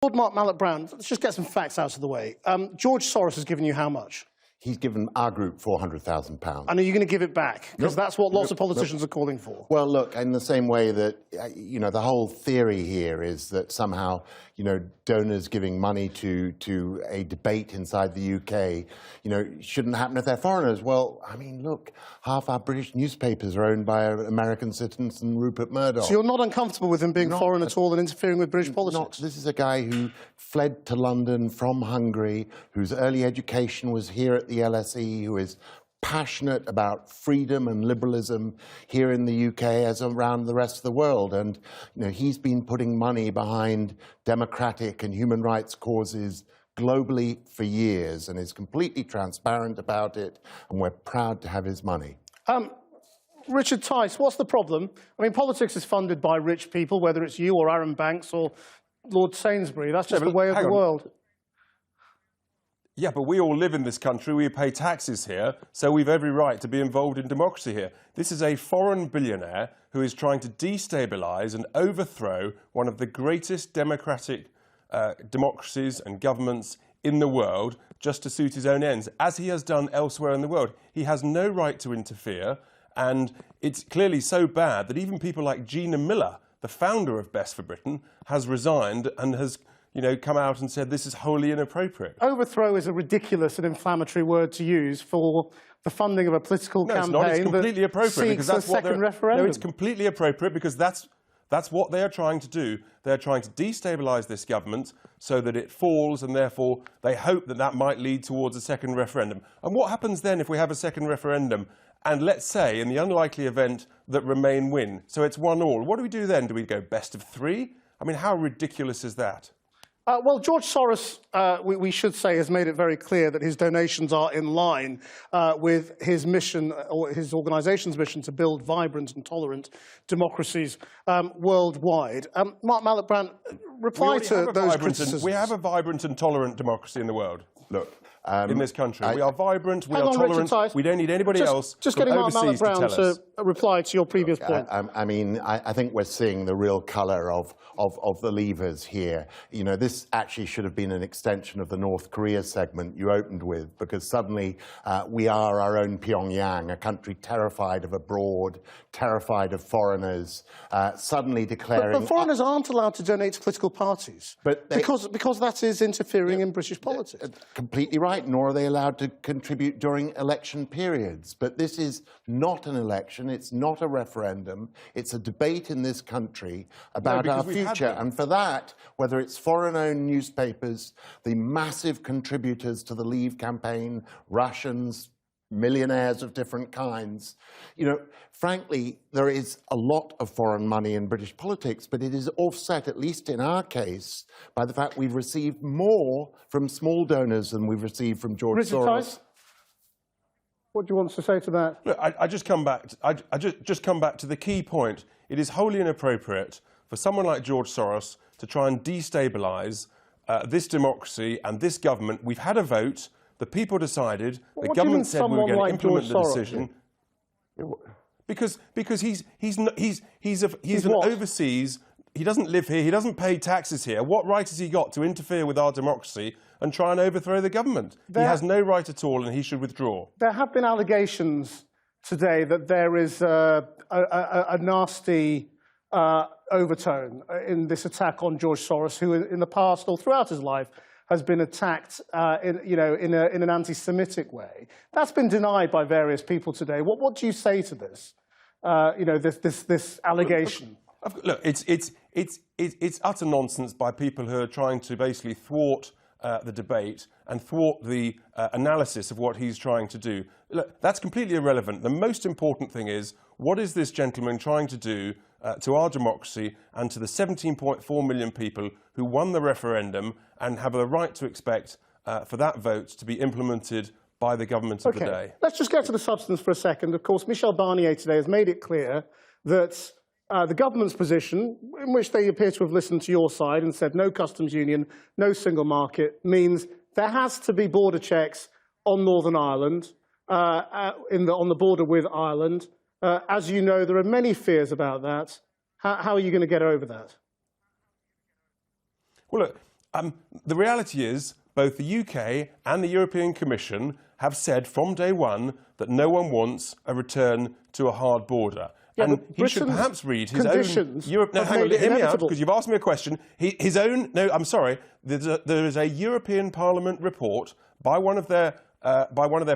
Lord Mark Mallet-Brown, let's just get some facts out of the way. George Soros has given you how much? He's given our group £400,000. And are you going to give it back? Because that's what lots of politicians are calling for. Well, look, in the same way that, the whole theory here is that somehow, donors giving money to a debate inside the UK, shouldn't happen if they're foreigners. Well, I mean, look, half our British newspapers are owned by American citizen Rupert Murdoch. So you're not uncomfortable with him being foreign at all and interfering with British politics? This is a guy who fled to London from Hungary, whose early education was here at the LSE, who is passionate about freedom and liberalism here in the UK as around the rest of the world. And he's been putting money behind democratic and human rights causes globally for years and is completely transparent about it, and we're proud to have his money. Richard Tice, what's the problem? I mean, politics is funded by rich people, whether it's you or Aaron Banks or Lord Sainsbury. That's just the way of the world. Yeah, but we all live in this country, we pay taxes here, so we've every right to be involved in democracy here. This is a foreign billionaire who is trying to destabilise and overthrow one of the greatest democratic democracies and governments in the world just to suit his own ends, as he has done elsewhere in the world. He has no right to interfere, and it's clearly so bad that even people like Gina Miller, the founder of Best for Britain, has resigned and has come out and said this is wholly inappropriate. Overthrow is a ridiculous and inflammatory word to use for the funding of a political campaign. It's not. It's completely appropriate because that's what referendum. No, it's completely appropriate because that's what they are trying to do. They're trying to destabilise this government so that it falls, and therefore they hope that that might lead towards a second referendum. And what happens then if we have a second referendum? And let's say, in the unlikely event that Remain win, so it's 1-1, what do we do then? Do we go best of 3? I mean, how ridiculous is that? Well, George Soros, we should say, has made it very clear that his donations are in line with his mission, or his organisation's mission, to build vibrant and tolerant democracies worldwide. Mark Mallet-Brown, reply to those criticisms. We have a vibrant and tolerant democracy in the world. Look, in this country, we are vibrant, we are tolerant, we don't need anybody else just getting Mark Mallet-Brown to reply to your previous point. I mean, I think we're seeing the real colour of the levers here. This actually should have been an extension of the North Korea segment you opened with, because suddenly we are our own Pyongyang, a country terrified of abroad, terrified of foreigners, suddenly declaring... But foreigners aren't allowed to donate to political parties, because that is interfering in British politics. Completely right, nor are they allowed to contribute during election periods. But this is not an election, it's not a referendum, it's a debate in this country about our future. And for that, whether it's foreign-owned newspapers, the massive contributors to the Leave campaign, Russians, millionaires of different kinds, frankly, there is a lot of foreign money in British politics, but it is offset, at least in our case, by the fact we've received more from small donors than we've received from George Soros. Tice, what do you want to say to that? Look, I just come back to the key point. It is wholly inappropriate for someone like George Soros to try and destabilise this democracy and this government. We've had a vote. The people decided. The government said we were going to implement the decision. Because he's an overseas. He doesn't live here. He doesn't pay taxes here. What right has he got to interfere with our democracy and try and overthrow the government? He has no right at all, and he should withdraw. There have been allegations today that there is a nasty overtone in this attack on George Soros, who in the past or throughout his life has been attacked in an anti-Semitic way. That's been denied by various people today. What do you say to this? This allegation. Look, it's utter nonsense by people who are trying to basically thwart the debate and thwart the analysis of what he's trying to do. Look, that's completely irrelevant. The most important thing is, what is this gentleman trying to do to our democracy and to the 17.4 million people who won the referendum and have the right to expect for that vote to be implemented by the government of the day? Let's just get to the substance for a second. Of course, Michel Barnier today has made it clear that the government's position, in which they appear to have listened to your side and said no customs union, no single market, means there has to be border checks on Northern Ireland, on the border with Ireland. As you know, there are many fears about that. How are you going to get over that? Well, look, The reality is both the UK and the European Commission have said from day one that no one wants a return to a hard border. Yeah, and but he should Britain's perhaps read his conditions own Europe. No, have hang on, made it hear me out, inevitable. because you've asked me a question. His own. No, I'm sorry. There is a European Parliament report by one of their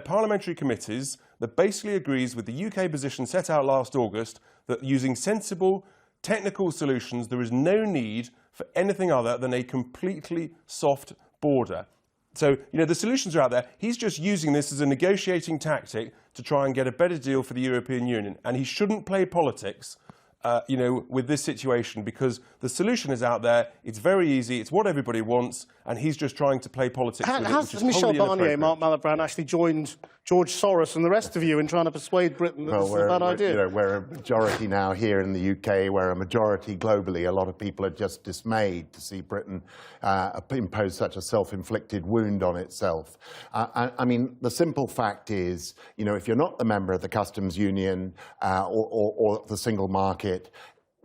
parliamentary committees that basically agrees with the UK position set out last August that using sensible technical solutions, there is no need for anything other than a completely soft border. So, you know, the solutions are out there. He's just using this as a negotiating tactic to try and get a better deal for the European Union. And he shouldn't play politics, you know, with this situation, because the solution is out there. It's very easy. It's what everybody wants. And he's just trying to play politics with it, which Has is Michel wholly Barnier, inappropriate. Mark Malloch-Brown, actually joined George Soros and the rest of you in trying to persuade Britain that this is a bad idea? You know, we're a majority now here in the UK. We're a majority globally. A lot of people are just dismayed to see Britain impose such a self-inflicted wound on itself. I mean, the simple fact is, you know, if you're not the member of the customs union or the single market,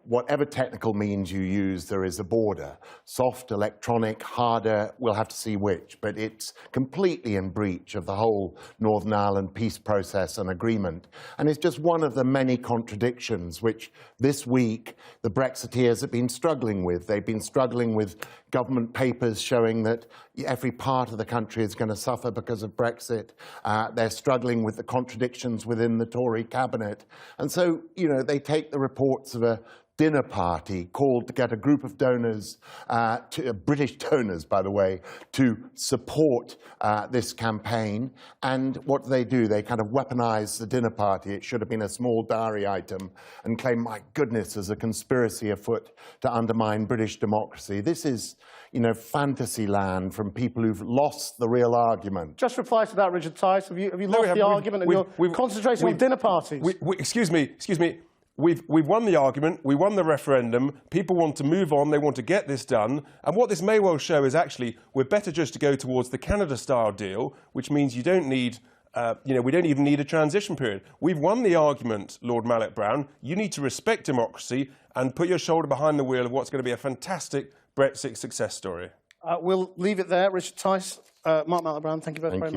whatever technical means you use, there is a border. Soft, electronic, harder, we'll have to see which, but it's completely in breach of the whole Northern Ireland peace process and agreement. And it's just one of the many contradictions which this week the Brexiteers have been struggling with. They've been struggling with government papers showing that every part of the country is going to suffer because of Brexit. They're struggling with the contradictions within the Tory cabinet. And so, you know, they take the reports of a dinner party called to get a group of donors, British donors, by the way, to support this campaign. And what do? They kind of weaponize the dinner party. It should have been a small diary item, and claim, my goodness, there's a conspiracy afoot to undermine British democracy. This is, you know, fantasy land from people who've lost the real argument. Just reply to that, Richard Tice. Have you lost the argument and you're concentrating on dinner parties? Excuse me. We've won the argument, we won the referendum, people want to move on, they want to get this done, and what this may well show is actually we're better just to go towards the Canada-style deal, which means you don't need, you know, we don't even need a transition period. We've won the argument, Lord Malloch-Brown. You need to respect democracy and put your shoulder behind the wheel of what's going to be a fantastic Brexit success story. We'll leave it there. Richard Tice, Mark Malloch-Brown, thank you very much.